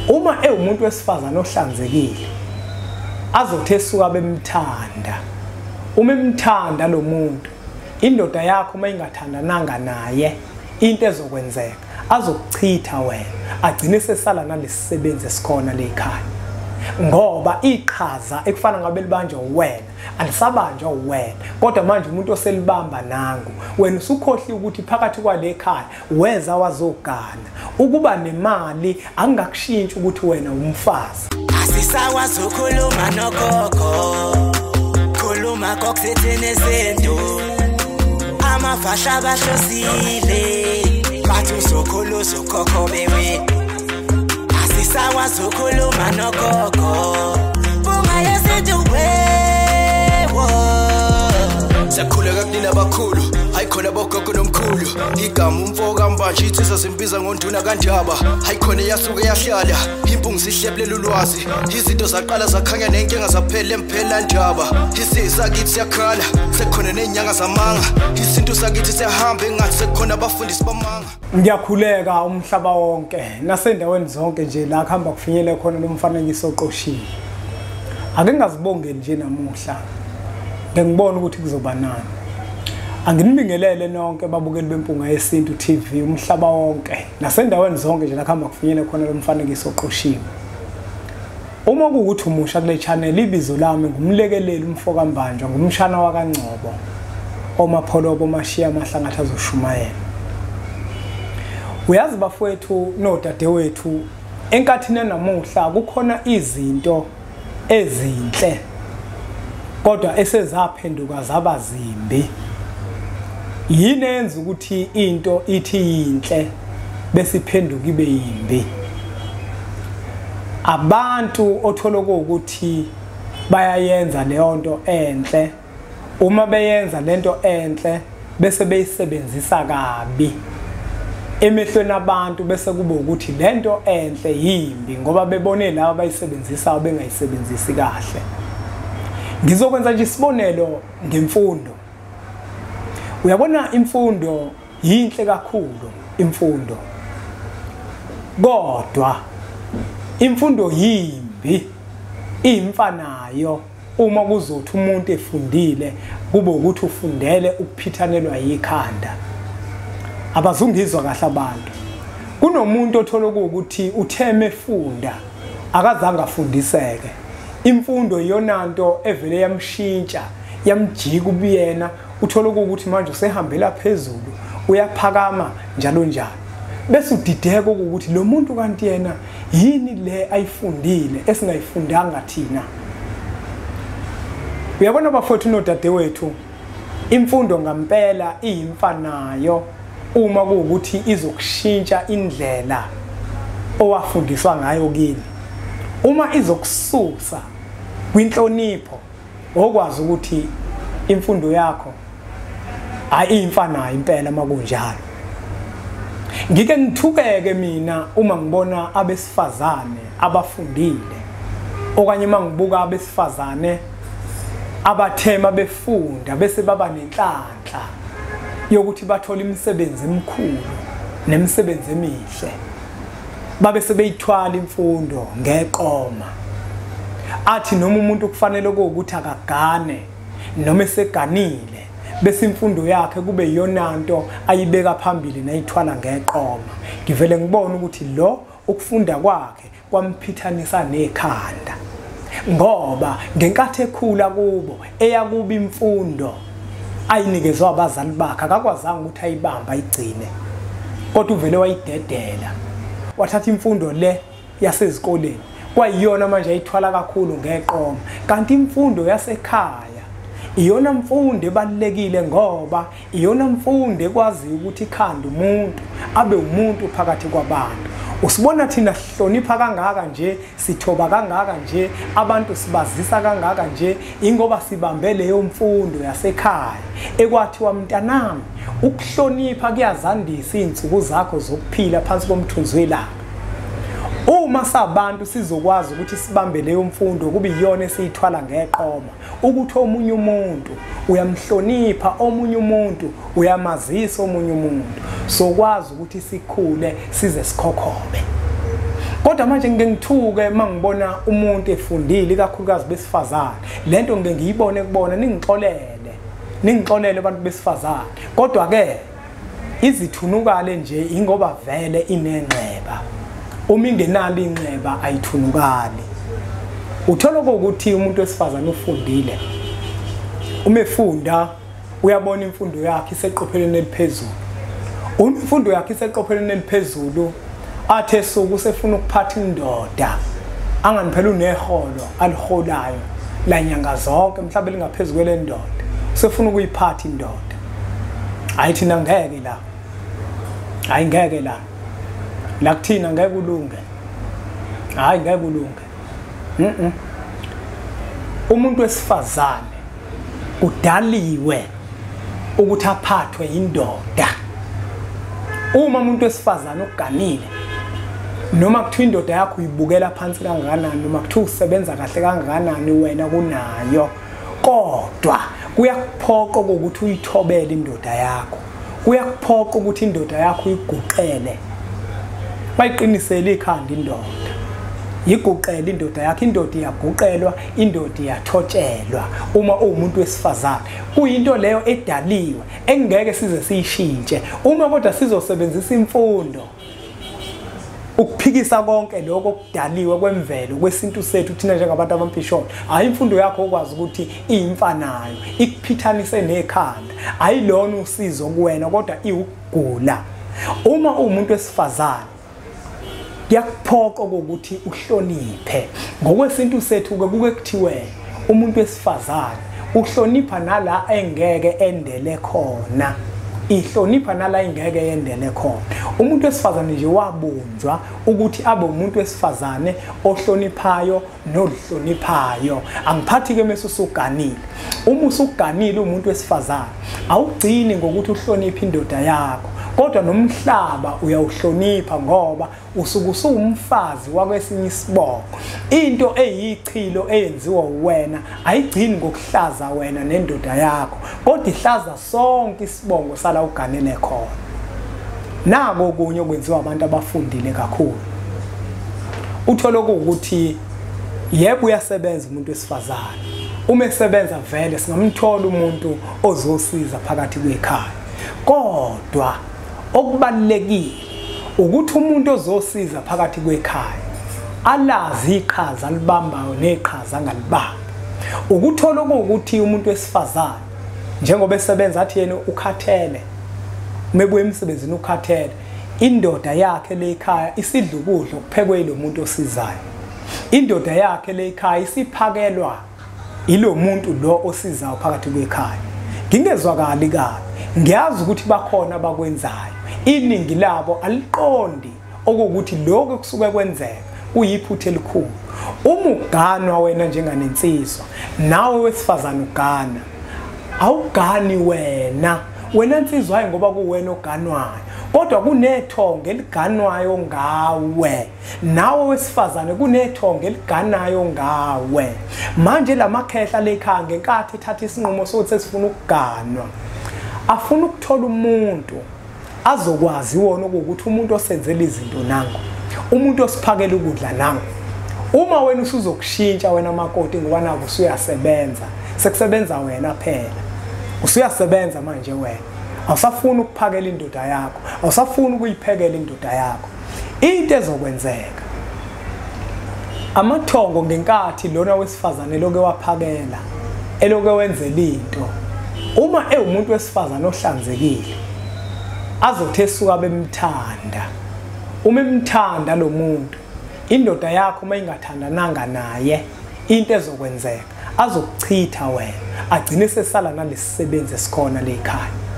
Uma umuntu wesifazane ohlanzekile azothi esuka bemthanda. Uma emthanda lo muntu, indoda yakho uma ingathandananga naye, into ezokwenzeka azokuchitha wena, agcine sesala nalesisebenzi esikhona le ekhaya. Ngoba iqhaza ekufana ngabe libanjwa wena alisabanjwa wena, kodwa manje umuntu oselibamba nangu wena usukhohli ukuthi phakathi kwale ekhaya weza wazogana ukuba nemali angakushintshi ukuthi wena umfazi. Asisakwazi ukukhuluma nogogo, khuluma kokusethi nezinto, amafasha abahlosile bathi usokhulu usokhokho bewe. Asisakwazi ukukhuluma nogogo, bungayezithi wewo. Siyakhuleka kunina abakhulu, hayikhona bogogo nomkhulu. Igama umfoka mbanje itsisa simbiza ngonduna kanjaba. Hayikhona yasuke yahlala, impungu sihlephlela ulwazi. Izinto zaqala zakhanya nenkinga zaphela emphela njaba. Isisa kithi siyakhala, sekhona nenyanga zamanga. Izinto sakithi siyahamba engathi sekhona abafundisi bamanga. Ngiyakhuleka umhlaba wonke nasendaweni zonke nje la kuhamba kufinyele khona lo mfanekiso oqoshiwe. Ake ngazibonge nje namuhla. Ngibona ukuthi kuzoba nani. Anginibingelele nonke babukeli bempunga yesintu TV umhlaba wonke nasendaweni zonke nje la kuhamba kufinyele khona lo mfanekiso oqoshiwe. Uma kuukuthi umusha kule channel ibizo lami ngumlekeleli umfoka mbanjwa ngumshana wakaNgcobo omapholobo mashiya amahlangatha azoshumayela. Uyazi bafowethu nodadewethu enkathini namuhla kukhona izinto ezinhle kodwa esezaphenduka zaba zimbi. Yini enza ukuthi into ithi yinhle bese iphenduka ibe yimbi? Abantu othola ukuthi bayayenza leyo nto enhle, uma beyenza lento enhle bese beyisebenzisa kabi emehlweni abantu bese kube ukuthi lento enhle yimbi ngoba bebone laba bayisebenzisa bengayisebenzisi kahle. Ngizokwenza nje isibonelo ngemfundo. Uyabona imfundo yinhle kakhulu imfundo. Kodwa imfundo yimbi imfanayo uma kuzothi umuntu efundile kube ukuthi ufundele ukuphithanelwa yikhanda. Abazungizwa kahle abantu. Kunomuntu othola ukuthi utheme efunda akazange afundiseke. Imfundo iyona nto evele yamshintsha, yamjika ubuyena, uthola ukuthi manje usehambela phezulu, uyaphakama njalo njalo. Bese udideka ukuthi lo muntu kanti yena yini le ayifundile esingayifundanga thina. Uyabona bafowethu nodadewethu, imfundo ngampela iyimfanayo uma kuukuthi izokushintsha indlela owafundiswa ngayo kini. Uma izokususa kwinhlonipho okwazi ukuthi imfundo yakho ayimfanayo impela makunjalo. Ngike ngithukeke mina uma ngibona abesifazane abafundile okanye mangibuka abesifazane abathema befunda bese baba nenhlanhla yokuthi bathola imisebenzi emikhulu nemisebenzi emihle. Babe sebeyithwala imfundo ngeqoma. Athi noma umuntu kufanele ukuthi akagane noma eseganile bese imfundo yakhe kube iyona nto ayibeka phambili nayithwala ngeqoma. Ngivele ngibone ukuthi lo ukufunda kwakhe kwamphithanisa nekhanda. Ngoba ngenkathi ekhula kubo eyakuba imfundo ayinikezwe abazali bakhe akakwazanga ukuthi ayibamba ayigcine. Kodwa uvele wayidedela. Wathatha imfundo le yasezikoleni kwayiyona manje ayithwala kakhulu ngeqoma. Kanti imfundo yasekhaya iyona mfundo ebalekile ngoba iyona mfundo ekwazi ukuthi ikhanda umuntu abe umuntu phakathi kwabantu. Usibona thina sihlonipha kangaka nje, sithoba kangaka nje, abantu sibazisa kangaka nje ingoba sibambe leyo mfundo yasekhaya ekwathiwa mntanami ukuhlonipha kuyazandisa izinsuku zakho zokuphila phansi komthunzi welanga. Uma sabantu sizokwazi ukuthi sibambe leyo mfundo kube iyona esiyithwala ngeqoma ukuthi omunye umuntu uyamhlonipha, omunye umuntu uyamazisa omunye umuntu, sokwazi ukuthi sikhule size sikhokhobe. Kodwa manje ngeke ngithuke mangibona umuntu efundile ikakhulukazi besifazane lento ngeke ngiyibone kubona ningixolele abantu besifazane kodwa ke izithunukale nje ingoba vele inenxeba uma ingenalo inxeba ayithunukali uthola ukuthi umuntu wesifazane ufundile uma efunda uyabona imfundo yakhe iseqophelweni eliphezulu uma imfundo yakhe iseqophelweni eliphezulu athe suku sefuna ukuphatha indoda anganiphela uneholo aliholayo la nyanga zonke mhlawumbe lingaphezulu kwelendoda sefuna ukuyiphatha indoda ayithi ngeke la hayi ngeke la kuthina ngeke kulunge hayi ngeke kulunge umuntu wesifazane udaliwe ukuthi aphathwe indoda uma umuntu wesifazane uganile noma kuthiwa indoda yakho uyibukela phansi kangakanani noma kuthiwa usebenza kahle kangakanani wena kunayo kodwa kuyakuphoqa ukuthi uyithobele indoda yakho kuyakuphoqa ukuthi indoda yakho uyiguqele bayiqinisele ikhanda indoda yiguqele indoda yakho indoda iyaguqelwa indoda iyathotshelwa uma umuntu wesifazane kuyinto leyo edaliwe engeke size siyishintshe uma kodwa sizosebenzisa imfundo ukuphikisa konke lokho okudaliwe kwemvelo kwesintu sethu thina njengabantu abamphisholo hayi imfundo yakho okwazi ukuthi iyimfanayo ikuphithanise nekhanda ayilona usizo kuwena kodwa iwugula uma umuntu wesifazane kuyakuphoqa ukuthi uhloniphe ngokwesintu sethu kuke kuthiwe umuntu wesifazane uhlonipha nala engeke endele khona ihlonipha nala ingeke yendele khona umuntu wesifazane nje wabunjwa ukuthi abe umuntu wesifazane ohloniphayo nolihloniphayo angiphathi ke mase usuganile uma usuganile umuntu wesifazane awugcini ngokuthi uhloniphe indoda yakho kodwa nomhlaba uyawuhlonipha ngoba usuku usumfazi wakwesinye isibongo into eyichilo eyenziwa wena ayigcini ngokuhlaza wena nendoda yakho kodwa ihlaza sonke isibongo sala uganele khona nako okunye okwenziwa abantu abafundile kakhulu uthola ukuthi yebo uyasebenza umuntu wesifazane uma esebenza vele singamthola umuntu ozosiza phakathi kwekhaya kodwa okubalekile ukuthi umuntu ozosiza phakathi kwekhaya alazi iqhaza alibambayo neqhaza angalibamba ukuthola ukuthi umuntu wesifazane njengoba esebenza athi yena ukhathele mebuye emsebenzini ukhathele indoda yakhe lekhaya isidla ukudla okuphekwe lo muntu osizayo indoda yakhe lekhaya isiphakelwa ilo muntu lo osizayo phakathi kwekhaya ngingezwakali kabi ngiyazi ukuthi bakhona abakwenzayo iningi labo aliqondi okuthi lokho kusuke kwenzeka kuyiphuthe elikhulu uma uganwa wena njenganensizwa nawe wesifazane ugana awugani wena nsizwa ngoba kuwena oganwayo kodwa kunethonga eliganwayo ngawe nawe wesifazane kunethonga eliganayo ngawe manje lamakhehla lekhaya ngenkathi ethatha isinqumo sokuthi sifuna ukuganwa afuna ukuthola umuntu azokwazi wona ukuthi umuntu osenzele izinto nango umuntu osiphakela ukudla nango uma wena usuzokushintsha wena makoti ngoba nabo usuyasebenza sekusebenza wena phela usuyasebenza manje wena awusafuni ukuphakela indoda yakho awusafuni ukuyiphekela indoda yakho into ezokwenzeka amathongo ngenkathi lona wesifazane loke waphakela eloke wenzela into uma umuntu wesifazane ohlanzekile azothi esuka bemthanda uma emthanda lo muntu indoda yakho uma ingathandananga naye into ezokwenzeka azokuchitha wena agcine sesala nalesisebenzi esikhona lekhaya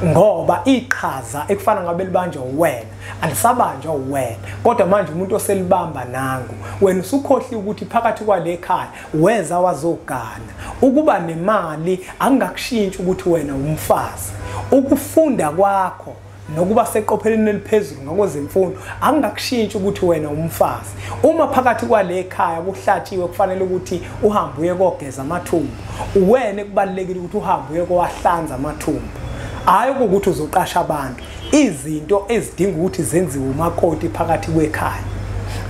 ngoba iqhaza ekufana ngabe libanjwa wena alisabanjwa wena kodwa manje umuntu oselibamba nangu wena usukhohli ukuthi phakathi kwalekhaya weza wazogana ukuba nemali angakushintshi ukuthi wena umfazi ukufunda kwakho nokuba seqopheleni eliphezulu ngokwezemfundo angakushintshi ukuthi wena umfazi uma phakathi kwalekhaya kuhlatshiwe kufanele ukuthi uhambe uye kogeza amathumbu wena kubalekile ukuthi uhambe uye kwahlanza amathumbu hayi ukuthi uzoqasha abantu izinto ezidinga ukuthi zenziwe umakoti phakathi kwekhaya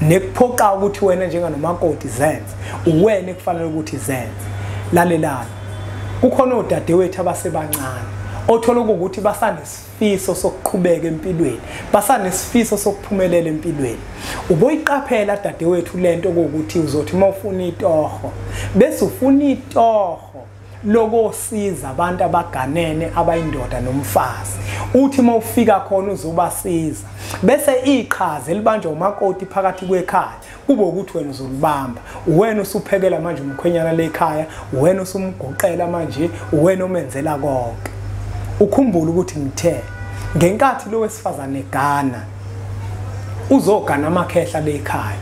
nekuphoqa ukuthi wena njenganomakoti zenze uwena ekufanele ukuthi zenze. Lalelana, kukhona odadewethu abasebancane othola ukuthi basanesifiso sokuqhubeka empilweni, basanesifiso sokuphumelela empilweni. Uboyiqaphela dadewethu lento ukuthi uzothi mawufuna itoho bese ufuna itoho lokosiza abantu abaganene abayindoda nomfazi. Uthi mawufika khona uzobasiza bese iqhaza elibanjwa umakoti phakathi kwekhaya kube ukuthi wena uzolibamba, wena usuphekela manje umkhwenyana lekhaya, wena usumgoqela manje, wena omenzela konke. Ukhumbula ukuthi ngithe ngenkathi lo wesifazane egana uzogana amakhehla lekhaya,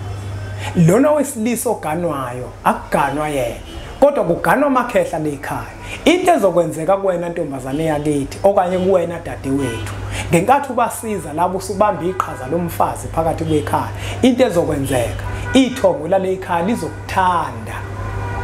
lona wesilisa oganwayo akuganwa yena kodwa kuganwa amakhehla lekhaya. Into ezokwenzeka kuwena ntombazane yakithi okanye kuwena dadewethu ngenkathi ubasiza labo usubamba iqhaza lomfazi phakathi kwekhaya, into ezokwenzeka ithongo lalekhaya lizokuthanda.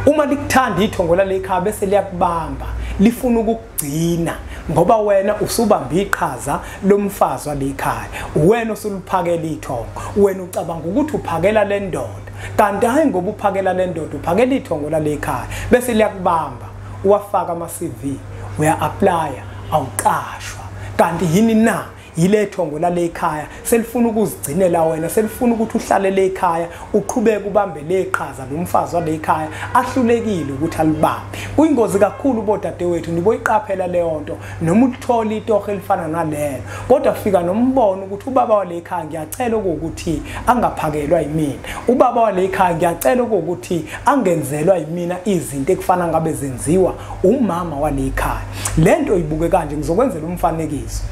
Uma likuthanda ithongo lalekhaya bese liyakubamba lifuna ukugcina ngoba wena usubamba iqhaza lomfazi walekhaya, wena usuluphakela ithongo, wena ucabanga ukuthi uphakela le ndoda kanti hayi ngoba uphakela le ndoda uphakela ithongo lalekhaya bese liyakubamba. Uwafaka ama-CV, uya-applya, awuqashwa. Kanti yini na yile thongo lalekhaya selifuna ukuzigcinela wena, selifuna ukuthi uhlale lekhaya uqhubeke ubambe leqhaza lomfazi walekhaya ahlulekile ukuthi alibambe. Kuyingozi kakhulu bodadewethu, niboyiqaphela leyo nto noma uthola itoho elifana nalelo kodwa fika nombono ukuthi ubaba walekhaya ngiyacela ukuthi angaphakelwa yimina, ubaba walekhaya ngiyacela ukuthi angenzelwa yimina izinto ekufana ngabe zenziwa umama walekhaya. Lento ibuke kanje, ngizokwenzela umfanekiso.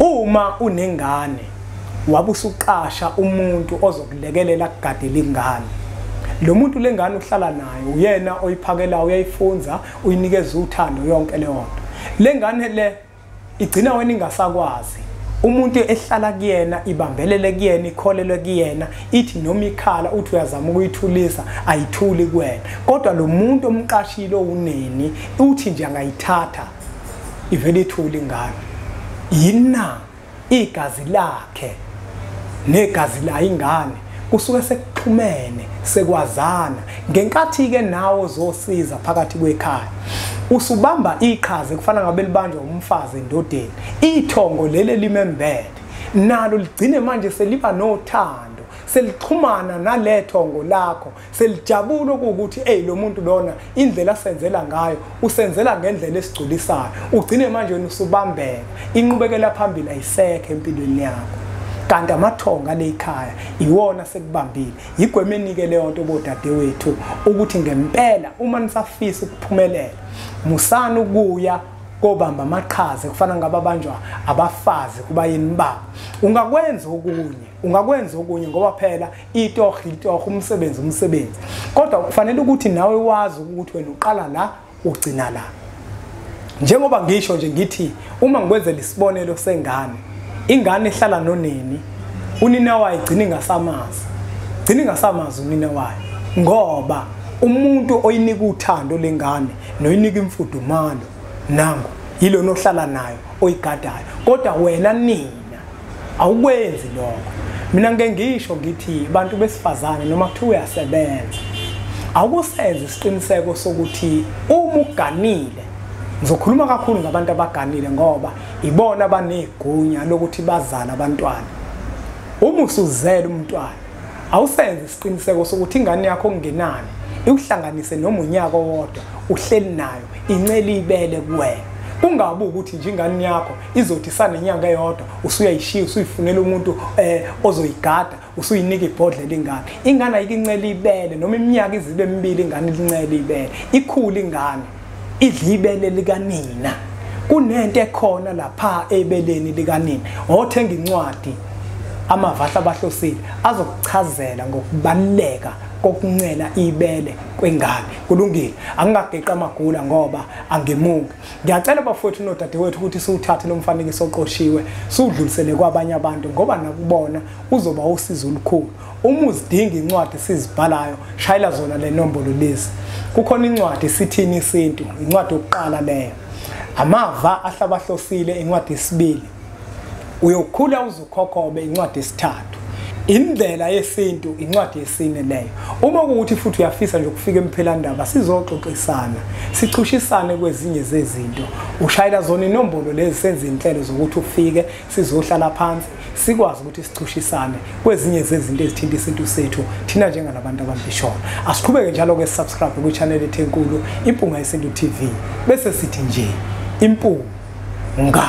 Uma unengane wabusuqasha umuntu ozokulekelela kugadela ingane, lo muntu lengane uhlala nayo uyena oyiphakela, uyayifunza, uyinikeza uthando yonke leyo nto. Lengane le igcina wena ingasakwazi, umuntu ehlala kuyena, ibambelele kuyena, ikholele kuyena, ithi noma ikhala uthi uyazama ukuyithulisa ayithuli kuwena. Kodwa lo muntu omqashile uneni uthi nje angayithatha ivele ithuli ingane. Yina igazi lakhe negazi la ingane kusuke sekuxhumene sekwazana. Ngenkathi ke nawo zosiza phakathi kwekhaya usubamba iqhaza kufana ngabe libanjwa umfazi endodeni, ithongo lele limembede nalo ligcine manje seliba nothando, selixhumana nalethongo lakho, selijabula ukuthi lo muntu lona indlela senzela ngayo usenzela ngendlela esigculisayo. Ugcine manje wena usubambeka, inqubekela phambili ayisekho empilweni yakho. Kanti amathonga lekhaya iwona sekubambile. Yigwemenike leyo nto bodadewethu ukuthi ngempela uma nisafisa ukuphumelela musana ukuya kobamba amaqhaza kufana ngababanjwa abafazi kubayeni babo. Ungakwenza okunye ngoba phela itoho umsebenzi. Kodwa kufanele ukuthi nawe wazi ukuthi wena uqala la ugcina la. Njengoba ngisho nje ngithi uma ngikwenzela isibonelo sengane, ingane ehlala noneni, unina wayo igcina ingasamazi unina wayo ngoba umuntu oyinika uthando lengane noyinika imfudumalo nango yilo nohlala nayo oyigadayo. Kodwa wena nina awukwenzi lokho. Mina ngeke ngisho ngithi abantu besifazane noma kuthiwa uyasebenza awukusenza isiqiniseko sokuthi uma uganile, ngizokhuluma kakhulu ngabantu abaganile ngoba ibona abanegunya lokuthi bazala abantwana. Uma usuzela umntwana awusenze isiqiniseko sokuthi ingane yakho kungenani ukuhlanganise noma unyaka owodwa uhleli nayo incela ibele kuwena. Kungabe ukuthi nje ingane yakho izothi sanenyanga eyodwa usuyayishiya usuyifunela umuntu ozoyigada usuyinika ibhodlela ingane. Ingane ayikincela ibele noma iminyaka izibe emibili ingane lincela ibele, ikhulu ingane idla ibele likanina. Kunento ekhona lapha ebeleni likanina. Othenga incwadi amavahla abahlosile azokuchazela ngokubaleka kokuncela ibele kwengane. Kulungile, angingageqa amagula ngoba angemuki. Ngiyacela bafowethu nodadewethu ukuthi siwuthathe lo mfanekiso oqoshiwe siwudlulisele kwabanye abantu ngoba nakubona uzoba usizo olukhulu. Uma uzidinga incwadi sizibhalayo shayela zona le nombolo lezi. Kukhona incwadi isithini isintu, incwadi yokuqala leyo. Amava ahlabahlosile, incwadi yesibili. Uyokhula uzukhokhobe, incwadi yesithathu. indlela yesintu incwadi yesine leyo. Uma ukuthi futhi uyafisa nje ukufika emphelandaba sizoxoxisana sichushisane kwezinye zezinto ushayela zona inombolo lezi senza inhlelo zokuthi ufike sizohlala phansi sikwazi ukuthi sichushisane kwezinye zezinto ezithinta isintu sethu thina njengalabantu abambishona. Asiqhubeke njalo ke subscribe ku channel ethu enkulu Impunga Yesintu TV bese sithi nje impunga.